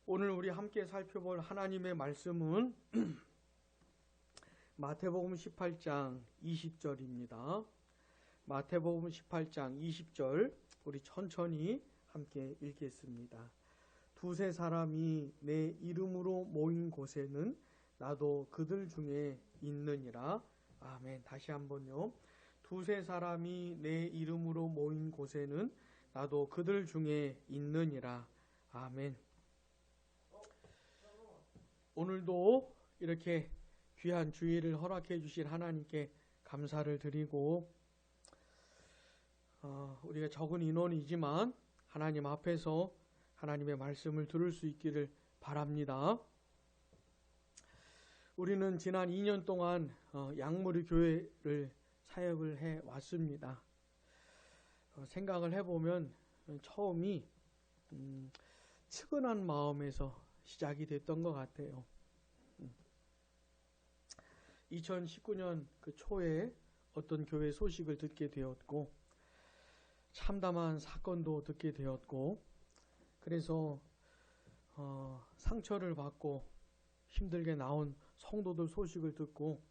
오늘 우리 함께 살펴볼 하나님의 말씀은 마태복음 18장 20절입니다. 마태복음 18장 20절 우리 천천히 함께 읽겠습니다. 두세 사람이 내 이름으로 모인 곳에는 나도 그들 중에 있느니라. 아멘. 다시 한번요. 두세 사람이 내 이름으로 모인 곳에는 나도 그들 중에 있느니라. 아멘. 오늘도 이렇게 귀한 주일을 허락해 주신 하나님께 감사를 드리고 우리가 적은 인원이지만 하나님 앞에서 하나님의 말씀을 들을 수 있기를 바랍니다. 우리는 지난 2년 동안 양무리 교회를 사역을 해 왔습니다. 생각을 해보면 처음이 측은한 마음에서 시작이 됐던 것 같아요. 2019년 그 초에 어떤 교회 소식을 듣게 되었고 참담한 사건도 듣게 되었고 그래서 상처를 받고 힘들게 나온 성도들 소식을 듣고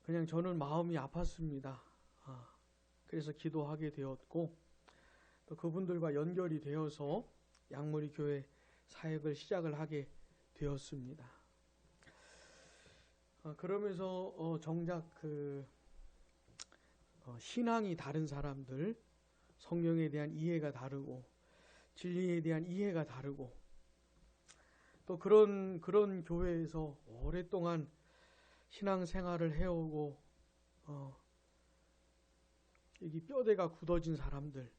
그냥 저는 마음이 아팠습니다. 그래서 기도하게 되었고 또 그분들과 연결이 되어서 양무리 교회 사역을 시작을 하게 되었습니다. 그러면서 정작 신앙이 다른 사람들, 성경에 대한 이해가 다르고 진리에 대한 이해가 다르고 또 그런 교회에서 오랫동안 신앙생활을 해오고 여기 뼈대가 굳어진 사람들,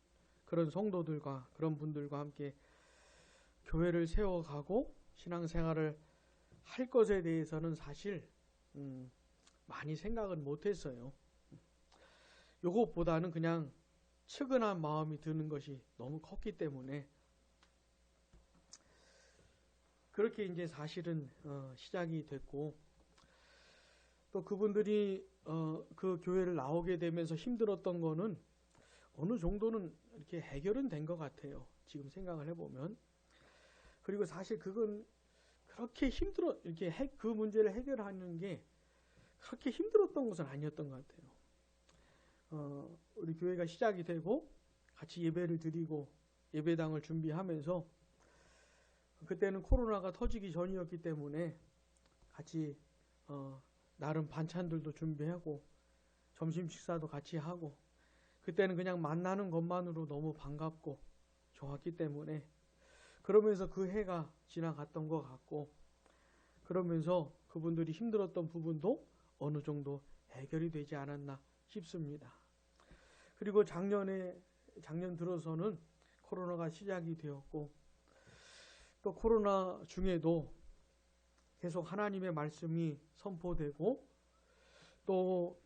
그런 성도들과 그런 분들과 함께 교회를 세워가고 신앙생활을 할 것에 대해서는 사실 많이 생각은 못했어요. 요것보다는 그냥 측은한 마음이 드는 것이 너무 컸기 때문에 그렇게 이제 사실은 시작이 됐고 또 그분들이 그 교회를 나오게 되면서 힘들었던 거는 어느 정도는 이렇게 해결은 된 것 같아요. 지금 생각을 해보면. 그리고 사실 그건 그렇게 이렇게 그 문제를 해결하는 게 그렇게 힘들었던 것은 아니었던 것 같아요. 우리 교회가 시작이 되고 같이 예배를 드리고 예배당을 준비하면서 그때는 코로나가 터지기 전이었기 때문에 같이 나름 반찬들도 준비하고 점심 식사도 같이 하고 그때는 그냥 만나는 것만으로 너무 반갑고 좋았기 때문에 그러면서 그 해가 지나갔던 것 같고 그러면서 그분들이 힘들었던 부분도 어느 정도 해결이 되지 않았나 싶습니다. 그리고 작년 들어서는 코로나가 시작이 되었고 또 코로나 중에도 계속 하나님의 말씀이 선포되고 또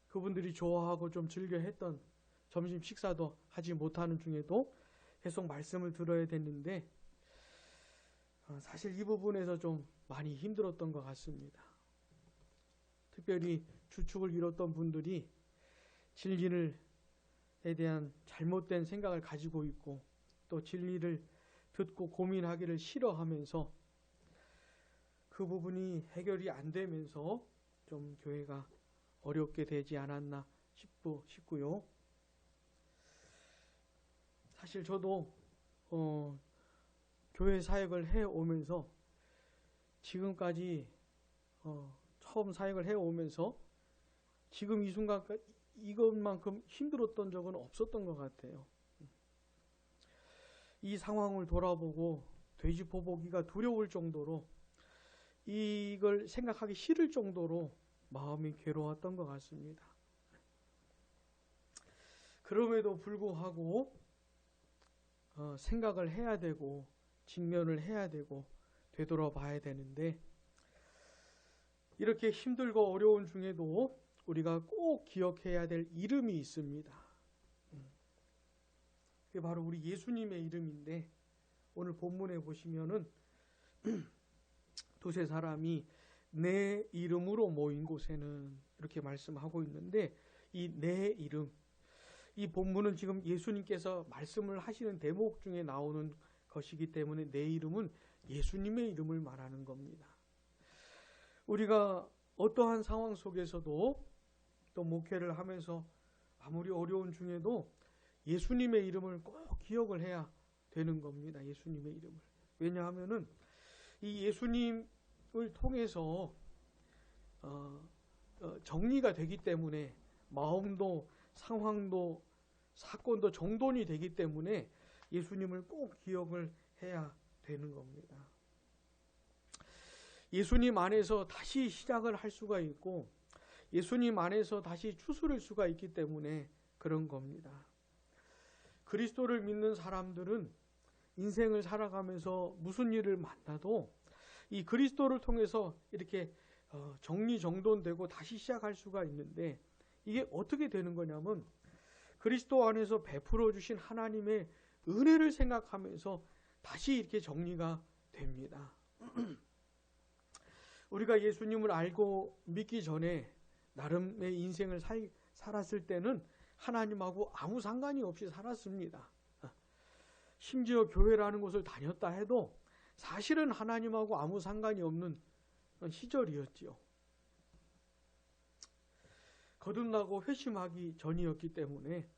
그분들이 좋아하고 좀 즐겨 했던 점심 식사도 하지 못하는 중에도 계속 말씀을 들어야 됐는데 사실 이 부분에서 좀 많이 힘들었던 것 같습니다. 특별히 주축을 이뤘던 분들이 진리에 대한 잘못된 생각을 가지고 있고 또 진리를 듣고 고민하기를 싫어하면서 그 부분이 해결이 안 되면서 좀 교회가 어렵게 되지 않았나 싶고요. 사실 저도 교회 사역을 해오면서 지금까지 처음 사역을 해오면서 지금 이 순간까지 이것만큼 힘들었던 적은 없었던 것 같아요. 이 상황을 돌아보고 되짚어보기가 두려울 정도로 이걸 생각하기 싫을 정도로 마음이 괴로웠던 것 같습니다. 그럼에도 불구하고 생각을 해야 되고 직면을 해야 되고 되돌아봐야 되는데 이렇게 힘들고 어려운 중에도 우리가 꼭 기억해야 될 이름이 있습니다. 그게 바로 우리 예수님의 이름인데 오늘 본문에 보시면은 두세 사람이 내 이름으로 모인 곳에는 이렇게 말씀하고 있는데 이 내 이름, 이 본문은 지금 예수님께서 말씀을 하시는 대목 중에 나오는 것이기 때문에 내 이름은 예수님의 이름을 말하는 겁니다. 우리가 어떠한 상황 속에서도 또 목회를 하면서 아무리 어려운 중에도 예수님의 이름을 꼭 기억을 해야 되는 겁니다. 예수님의 이름을. 왜냐하면은 이 예수님을 통해서 정리가 되기 때문에 마음도 상황도 사건도 정돈이 되기 때문에 예수님을 꼭 기억을 해야 되는 겁니다. 예수님 안에서 다시 시작을 할 수가 있고 예수님 안에서 다시 추스를 수가 있기 때문에 그런 겁니다. 그리스도를 믿는 사람들은 인생을 살아가면서 무슨 일을 만나도 이 그리스도를 통해서 이렇게 정리정돈되고 다시 시작할 수가 있는데 이게 어떻게 되는 거냐면 그리스도 안에서 베풀어 주신 하나님의 은혜를 생각하면서 다시 이렇게 정리가 됩니다. 우리가 예수님을 알고 믿기 전에 나름의 인생을 살았을 때는 하나님하고 아무 상관이 없이 살았습니다. 심지어 교회라는 곳을 다녔다 해도 사실은 하나님하고 아무 상관이 없는 시절이었지요. 거듭나고 회심하기 전이었기 때문에.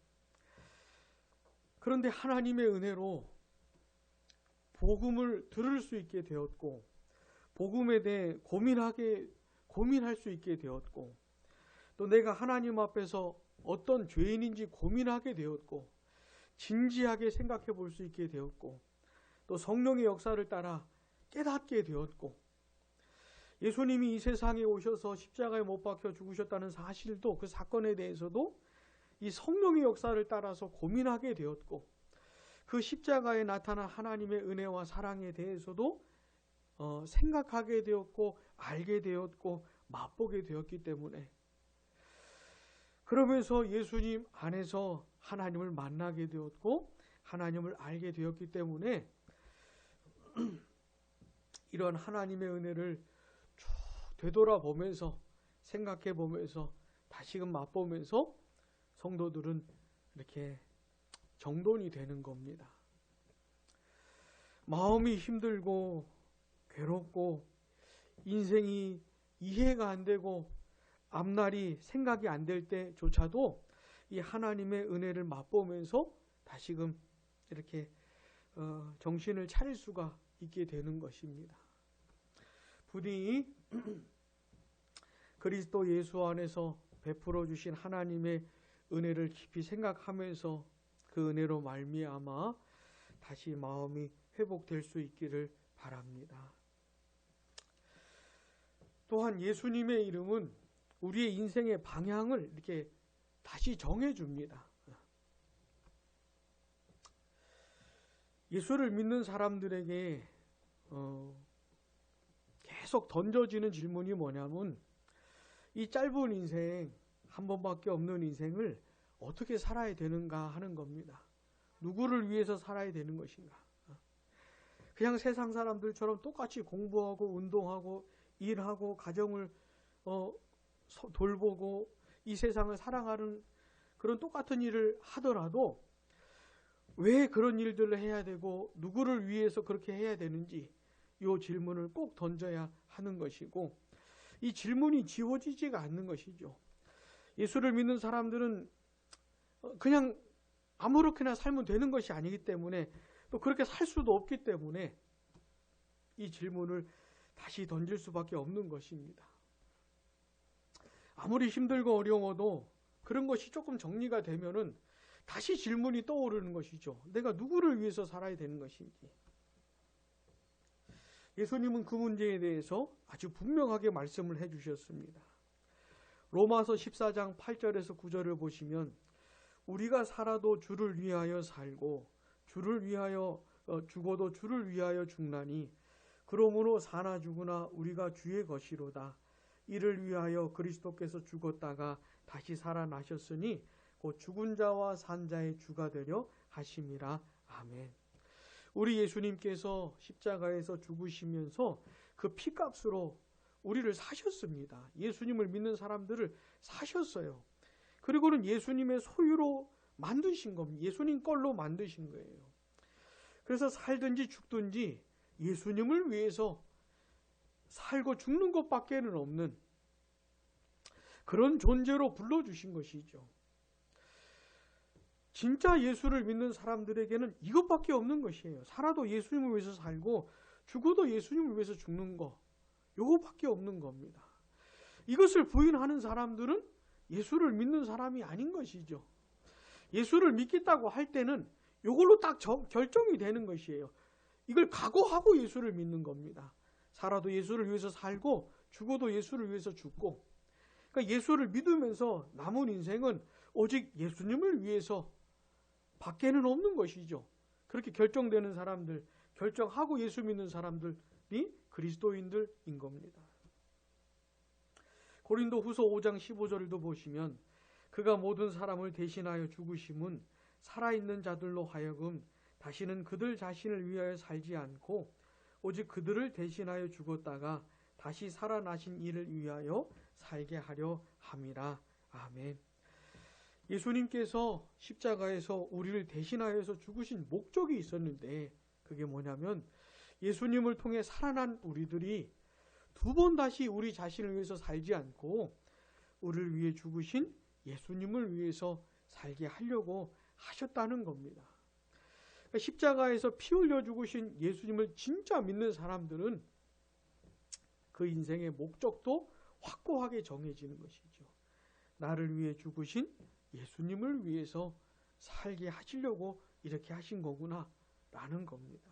그런데 하나님의 은혜로 복음을 들을 수 있게 되었고 복음에 대해 고민할 수 있게 되었고 또 내가 하나님 앞에서 어떤 죄인인지 고민하게 되었고 진지하게 생각해 볼 수 있게 되었고 또 성령의 역사를 따라 깨닫게 되었고 예수님이 이 세상에 오셔서 십자가에 못 박혀 죽으셨다는 사실도 그 사건에 대해서도 이 성령의 역사를 따라서 고민하게 되었고 그 십자가에 나타난 하나님의 은혜와 사랑에 대해서도 생각하게 되었고 알게 되었고 맛보게 되었기 때문에 그러면서 예수님 안에서 하나님을 만나게 되었고 하나님을 알게 되었기 때문에 이런 하나님의 은혜를 쭉 되돌아보면서 생각해 보면서 다시금 맛보면서 성도들은 이렇게 정돈이 되는 겁니다. 마음이 힘들고 괴롭고 인생이 이해가 안 되고 앞날이 생각이 안 될 때조차도 이 하나님의 은혜를 맛보면서 다시금 이렇게 정신을 차릴 수가 있게 되는 것입니다. 부디 그리스도 예수 안에서 베풀어 주신 하나님의 은혜를 깊이 생각하면서 그 은혜로 말미암아 다시 마음이 회복될 수 있기를 바랍니다. 또한 예수님의 이름은 우리의 인생의 방향을 이렇게 다시 정해줍니다. 예수를 믿는 사람들에게 계속 던져지는 질문이 뭐냐면 이 짧은 인생, 한 번밖에 없는 인생을 어떻게 살아야 되는가 하는 겁니다. 누구를 위해서 살아야 되는 것인가. 그냥 세상 사람들처럼 똑같이 공부하고 운동하고 일하고 가정을 돌보고 이 세상을 살아가는 그런 똑같은 일을 하더라도 왜 그런 일들을 해야 되고 누구를 위해서 그렇게 해야 되는지 이 질문을 꼭 던져야 하는 것이고 이 질문이 지워지지가 않는 것이죠. 예수를 믿는 사람들은 그냥 아무렇게나 살면 되는 것이 아니기 때문에 또 그렇게 살 수도 없기 때문에 이 질문을 다시 던질 수밖에 없는 것입니다. 아무리 힘들고 어려워도 그런 것이 조금 정리가 되면은 다시 질문이 떠오르는 것이죠. 내가 누구를 위해서 살아야 되는 것인지. 예수님은 그 문제에 대해서 아주 분명하게 말씀을 해주셨습니다. 로마서 14장 8절에서 9절을 보시면 우리가 살아도 주를 위하여 살고 주를 위하여 죽어도 주를 위하여 죽나니 그러므로 사나 죽으나 우리가 주의 것이로다. 이를 위하여 그리스도께서 죽었다가 다시 살아나셨으니 곧 죽은 자와 산 자의 주가 되려 하심이라. 아멘. 우리 예수님께서 십자가에서 죽으시면서 그 피값으로 우리를 사셨습니다. 예수님을 믿는 사람들을 사셨어요. 그리고는 예수님의 소유로 만드신 겁니다. 예수님 걸로 만드신 거예요. 그래서 살든지 죽든지 예수님을 위해서 살고 죽는 것밖에는 없는 그런 존재로 불러주신 것이죠. 진짜 예수를 믿는 사람들에게는 이것밖에 없는 것이에요. 살아도 예수님을 위해서 살고 죽어도 예수님을 위해서 죽는 거, 이거밖에 없는 겁니다. 이것을 부인하는 사람들은 예수를 믿는 사람이 아닌 것이죠. 예수를 믿겠다고 할 때는 이걸로 딱 결정이 되는 것이에요. 이걸 각오하고 예수를 믿는 겁니다. 살아도 예수를 위해서 살고 죽어도 예수를 위해서 죽고, 그러니까 예수를 믿으면서 남은 인생은 오직 예수님을 위해서 밖에는 없는 것이죠. 그렇게 결정되는 사람들, 결정하고 예수 믿는 사람들이 그리스도인들인 겁니다. 고린도 후서 5장 15절도 보시면 그가 모든 사람을 대신하여 죽으심은 살아있는 자들로 하여금 다시는 그들 자신을 위하여 살지 않고 오직 그들을 대신하여 죽었다가 다시 살아나신 이를 위하여 살게 하려 함이라. 아멘. 예수님께서 십자가에서 우리를 대신하여서 죽으신 목적이 있었는데 그게 뭐냐면 예수님을 통해 살아난 우리들이 두 번 다시 우리 자신을 위해서 살지 않고 우리를 위해 죽으신 예수님을 위해서 살게 하려고 하셨다는 겁니다. 그러니까 십자가에서 피 흘려 죽으신 예수님을 진짜 믿는 사람들은 그 인생의 목적도 확고하게 정해지는 것이죠. 나를 위해 죽으신 예수님을 위해서 살게 하시려고 이렇게 하신 거구나 라는 겁니다.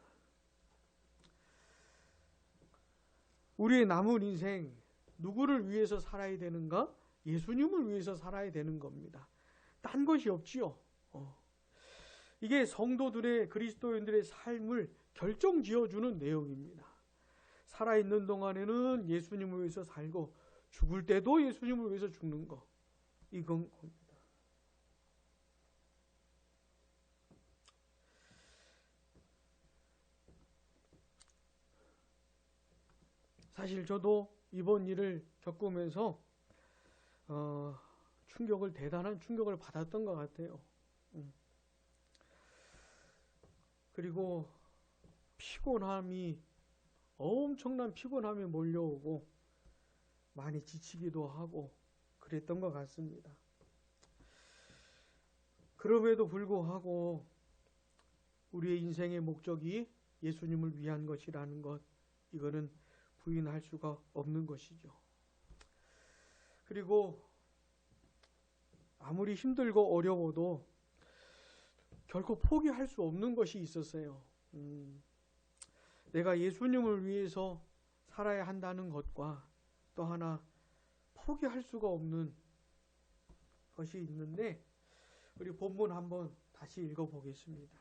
우리의 남은 인생 누구를 위해서 살아야 되는가? 예수님을 위해서 살아야 되는 겁니다. 딴 것이 없지요. 이게 성도들의, 그리스도인들의 삶을 결정지어주는 내용입니다. 살아있는 동안에는 예수님을 위해서 살고 죽을 때도 예수님을 위해서 죽는 거, 이건 겁니다. 사실 저도 이번 일을 겪으면서 대단한 충격을 받았던 것 같아요. 그리고 엄청난 피곤함이 몰려오고 많이 지치기도 하고 그랬던 것 같습니다. 그럼에도 불구하고 우리의 인생의 목적이 예수님을 위한 것이라는 것, 이거는 부인할 수가 없는 것이죠. 그리고 아무리 힘들고 어려워도 결코 포기할 수 없는 것이 있었어요. 내가 예수님을 위해서 살아야 한다는 것과 또 하나 포기할 수가 없는 것이 있는데 우리 본문 한번 다시 읽어보겠습니다.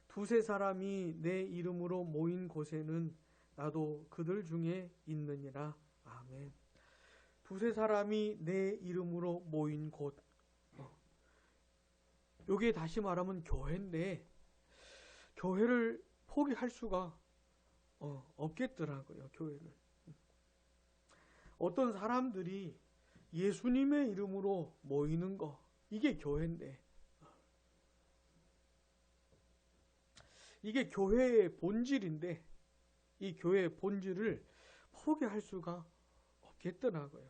두세 사람이 내 이름으로 모인 곳에는 나도 그들 중에 있느니라. 아멘. 두세 사람이 내 이름으로 모인 곳. 요게 다시 말하면 교회인데 교회를 포기할 수가 없겠더라고요. 교회를. 어떤 사람들이 예수님의 이름으로 모이는 거, 이게 교회인데 이게 교회의 본질인데 이 교회의 본질을 포기할 수가 없겠더라고요.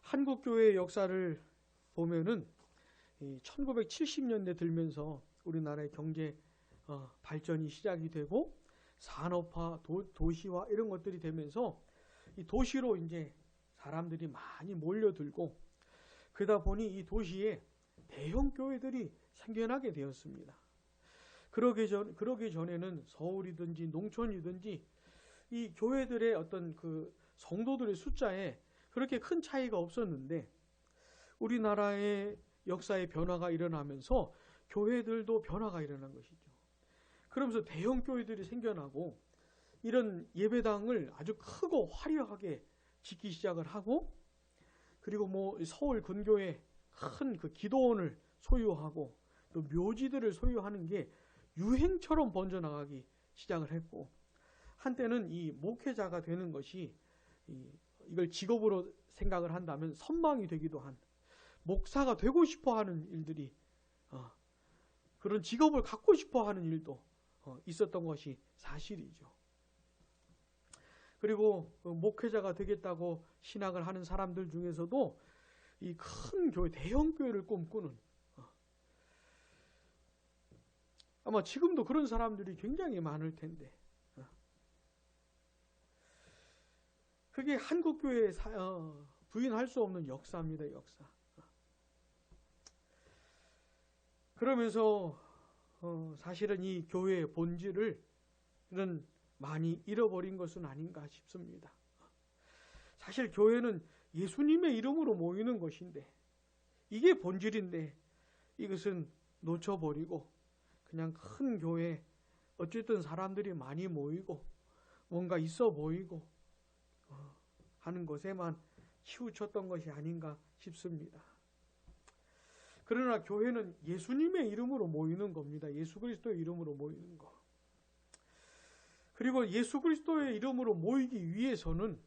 한국 교회의 역사를 보면은 1970년대 들면서 우리나라의 경제 발전이 시작이 되고 산업화, 도시화 이런 것들이 되면서 이 도시로 이제 사람들이 많이 몰려들고 그러다 보니 이 도시에 대형 교회들이 생겨나게 되었습니다. 그러기 전에는 서울이든지 농촌이든지 이 교회들의 어떤 그 성도들의 숫자에 그렇게 큰 차이가 없었는데 우리나라의 역사의 변화가 일어나면서 교회들도 변화가 일어난 것이죠. 그러면서 대형 교회들이 생겨나고 이런 예배당을 아주 크고 화려하게 짓기 시작을 하고 그리고 뭐 서울 근교에 큰 그 기도원을 소유하고 또 묘지들을 소유하는 게 유행처럼 번져나가기 시작을 했고 한때는 이 목회자가 되는 것이 이걸 직업으로 생각을 한다면 선망이 되기도 한 목사가 되고 싶어 하는 일들이 그런 직업을 갖고 싶어 하는 일도 있었던 것이 사실이죠. 그리고 목회자가 되겠다고 신학을 하는 사람들 중에서도 이 큰 교회, 대형 교회를 꿈꾸는, 아마 지금도 그런 사람들이 굉장히 많을 텐데, 그게 한국 교회의 부인할 수 없는 역사입니다, 역사. 그러면서 사실은 이 교회의 본질을 많이 잃어버린 것은 아닌가 싶습니다. 사실 교회는 예수님의 이름으로 모이는 것인데, 이게 본질인데 이것은 놓쳐버리고 그냥 큰 교회, 어쨌든 사람들이 많이 모이고 뭔가 있어 보이고 하는 것에만 치우쳤던 것이 아닌가 싶습니다. 그러나 교회는 예수님의 이름으로 모이는 겁니다. 예수 그리스도의 이름으로 모이는 거. 그리고 예수 그리스도의 이름으로 모이기 위해서는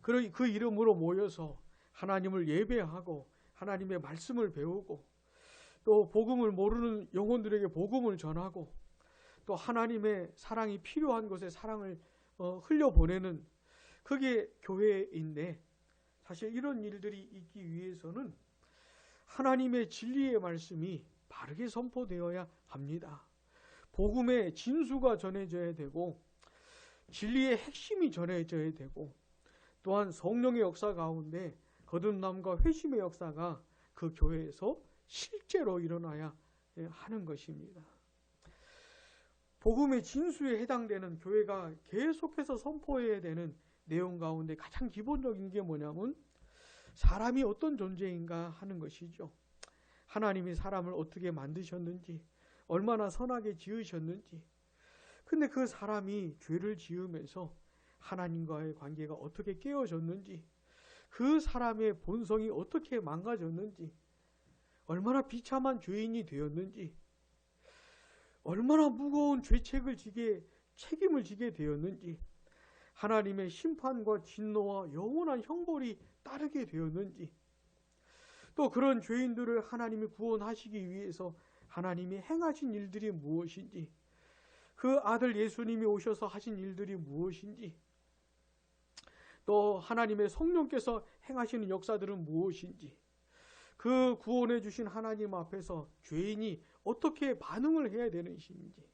그 이름으로 모여서 하나님을 예배하고 하나님의 말씀을 배우고 또 복음을 모르는 영혼들에게 복음을 전하고 또 하나님의 사랑이 필요한 곳에 사랑을 흘려보내는, 그게 교회인데, 사실 이런 일들이 있기 위해서는 하나님의 진리의 말씀이 바르게 선포되어야 합니다. 복음의 진수가 전해져야 되고 진리의 핵심이 전해져야 되고, 또한 성령의 역사 가운데 거듭남과 회심의 역사가 그 교회에서 실제로 일어나야 하는 것입니다. 복음의 진수에 해당되는 교회가 계속해서 선포해야 되는 내용 가운데 가장 기본적인 게 뭐냐면 사람이 어떤 존재인가 하는 것이죠. 하나님이 사람을 어떻게 만드셨는지, 얼마나 선하게 지으셨는지, 근데 그 사람이 죄를 지으면서 하나님과의 관계가 어떻게 깨어졌는지, 그 사람의 본성이 어떻게 망가졌는지, 얼마나 비참한 죄인이 되었는지, 얼마나 무거운 죄책을 책임을 지게 되었는지, 하나님의 심판과 진노와 영원한 형벌이 따르게 되었는지, 또 그런 죄인들을 하나님이 구원하시기 위해서 하나님이 행하신 일들이 무엇인지, 그 아들 예수님이 오셔서 하신 일들이 무엇인지, 또 하나님의 성령께서 행하시는 역사들은 무엇인지, 그 구원해 주신 하나님 앞에서 죄인이 어떻게 반응을 해야 되는 것인지,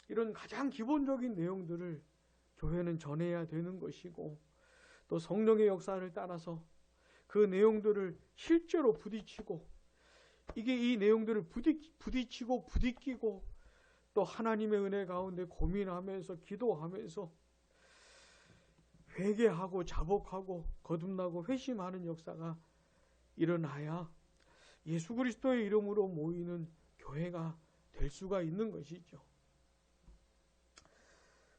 이런 가장 기본적인 내용들을 교회는 전해야 되는 것이고, 또 성령의 역사를 따라서 그 내용들을 실제로 부딪히고, 이 내용들을 부딪히고 부딪히고 또 하나님의 은혜 가운데 고민하면서 기도하면서 회개하고 자복하고 거듭나고 회심하는 역사가 일어나야 예수 그리스도의 이름으로 모이는 교회가 될 수가 있는 것이죠.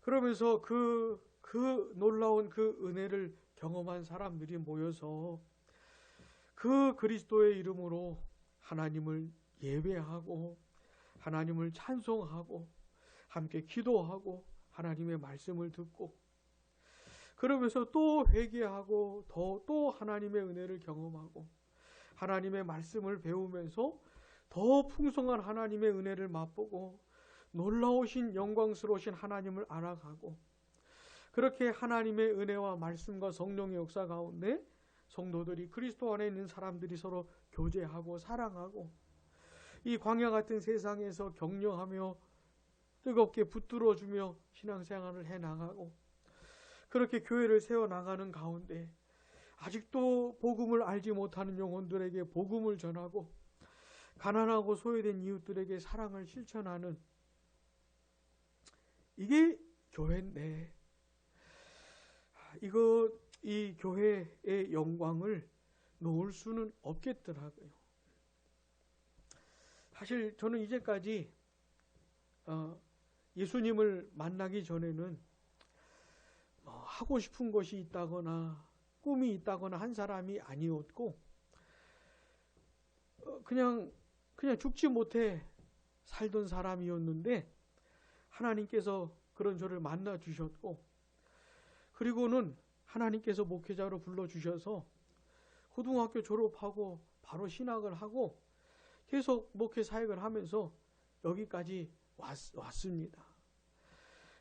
그러면서 그 놀라운 그 은혜를 경험한 사람들이 모여서 그 그리스도의 이름으로 하나님을 예배하고 하나님을 찬송하고 함께 기도하고 하나님의 말씀을 듣고, 그러면서 또 회개하고 또 하나님의 은혜를 경험하고 하나님의 말씀을 배우면서 더 풍성한 하나님의 은혜를 맛보고 놀라우신 영광스러우신 하나님을 알아가고, 그렇게 하나님의 은혜와 말씀과 성령의 역사 가운데 성도들이, 그리스도 안에 있는 사람들이 서로 교제하고 사랑하고 이 광야 같은 세상에서 격려하며 뜨겁게 붙들어주며 신앙생활을 해나가고, 그렇게 교회를 세워나가는 가운데 아직도 복음을 알지 못하는 영혼들에게 복음을 전하고 가난하고 소외된 이웃들에게 사랑을 실천하는, 이게 교회인데, 이 교회의 영광을 놓을 수는 없겠더라고요. 사실 저는 이제까지 예수님을 만나기 전에는 하고 싶은 것이 있다거나 꿈이 있다거나 한 사람이 아니었고, 그냥 죽지 못해 살던 사람이었는데 하나님께서 그런 저를 만나 주셨고, 그리고는 하나님께서 목회자로 불러주셔서 고등학교 졸업하고 바로 신학을 하고 계속 목회 사역을 하면서 여기까지 왔습니다.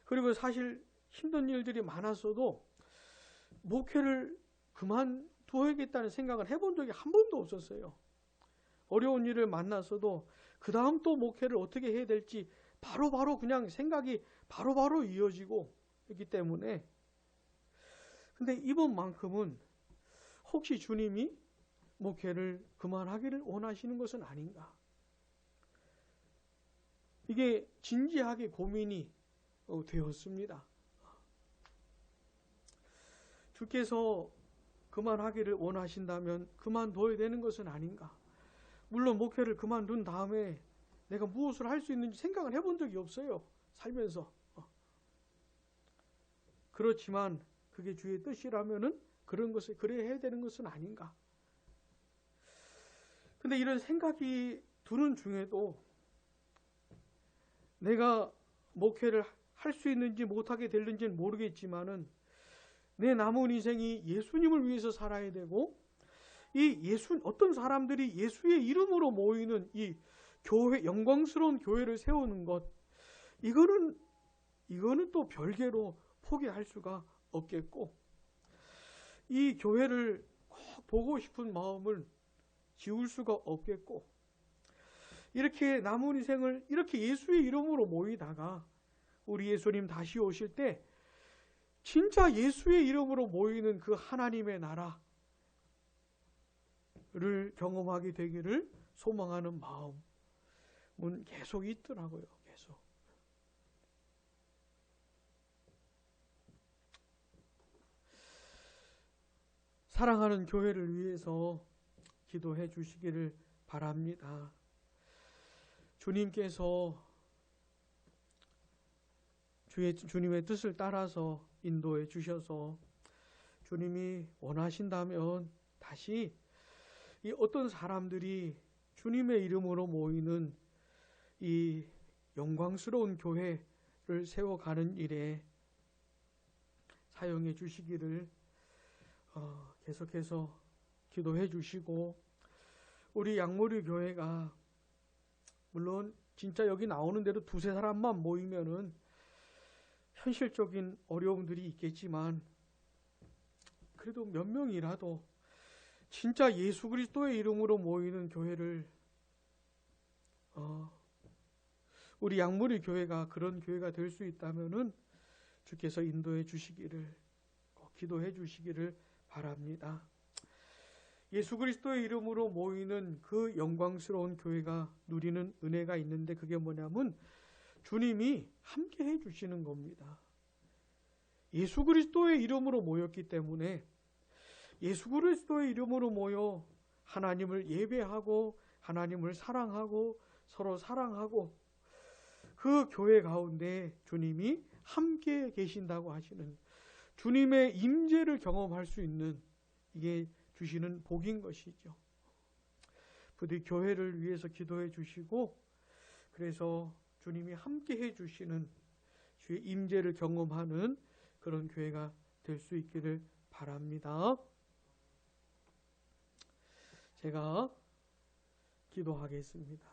그리고 사실 힘든 일들이 많았어도 목회를 그만둬야겠다는 생각을 해본 적이 한 번도 없었어요. 어려운 일을 만났어도 그 다음 또 목회를 어떻게 해야 될지 바로바로 그냥 생각이 바로바로 이어지고 있기 때문에, 근데 이번만큼은 혹시 주님이 목회를 그만하기를 원하시는 것은 아닌가, 이게 진지하게 고민이 되었습니다. 주께서 그만하기를 원하신다면 그만둬야 되는 것은 아닌가. 물론 목회를 그만둔 다음에 내가 무엇을 할 수 있는지 생각을 해본 적이 없어요, 살면서. 그렇지만 그게 주의 뜻이라면은 그런 것을 그래야 해야 되는 것은 아닌가. 근데 이런 생각이 드는 중에도 내가 목회를 할 수 있는지 못하게 될는지는 모르겠지만은 내 남은 인생이 예수님을 위해서 살아야 되고, 어떤 사람들이 예수의 이름으로 모이는 이 교회, 영광스러운 교회를 세우는 것, 이거는 또 별개로 포기할 수가 없겠고, 이 교회를 꼭 보고 싶은 마음을 지울 수가 없겠고, 이렇게 남은 인생을 이렇게 예수의 이름으로 모이다가 우리 예수님 다시 오실 때 진짜 예수의 이름으로 모이는 그 하나님의 나라를 경험하게 되기를 소망하는 마음은 계속 있더라고요. 계속. 사랑하는 교회를 위해서 기도해 주시기를 바랍니다. 주님께서 주님의 뜻을 따라서 인도해 주셔서 주님이 원하신다면 다시 이 어떤 사람들이 주님의 이름으로 모이는 이 영광스러운 교회를 세워가는 일에 사용해 주시기를 계속해서 기도해 주시고, 우리 양모리 교회가 물론 진짜 여기 나오는 대로 두세 사람만 모이면은 현실적인 어려움들이 있겠지만, 그래도 몇 명이라도 진짜 예수 그리스도의 이름으로 모이는 교회를 우리 양무리 교회가 그런 교회가 될 수 있다면은 주께서 인도해 주시기를, 꼭 기도해 주시기를 바랍니다. 예수 그리스도의 이름으로 모이는 그 영광스러운 교회가 누리는 은혜가 있는데, 그게 뭐냐면 주님이 함께 해 주시는 겁니다. 예수 그리스도의 이름으로 모였기 때문에, 예수 그리스도의 이름으로 모여 하나님을 예배하고 하나님을 사랑하고 서로 사랑하고 그 교회 가운데 주님이 함께 계신다고 하시는 주님의 임재를 경험할 수 있는, 이게 주시는 복인 것이죠. 부디 교회를 위해서 기도해 주시고, 그래서 주님이 함께 해 주시는 주의 임재를 경험하는 그런 교회가 될 수 있기를 바랍니다. 제가 기도하겠습니다.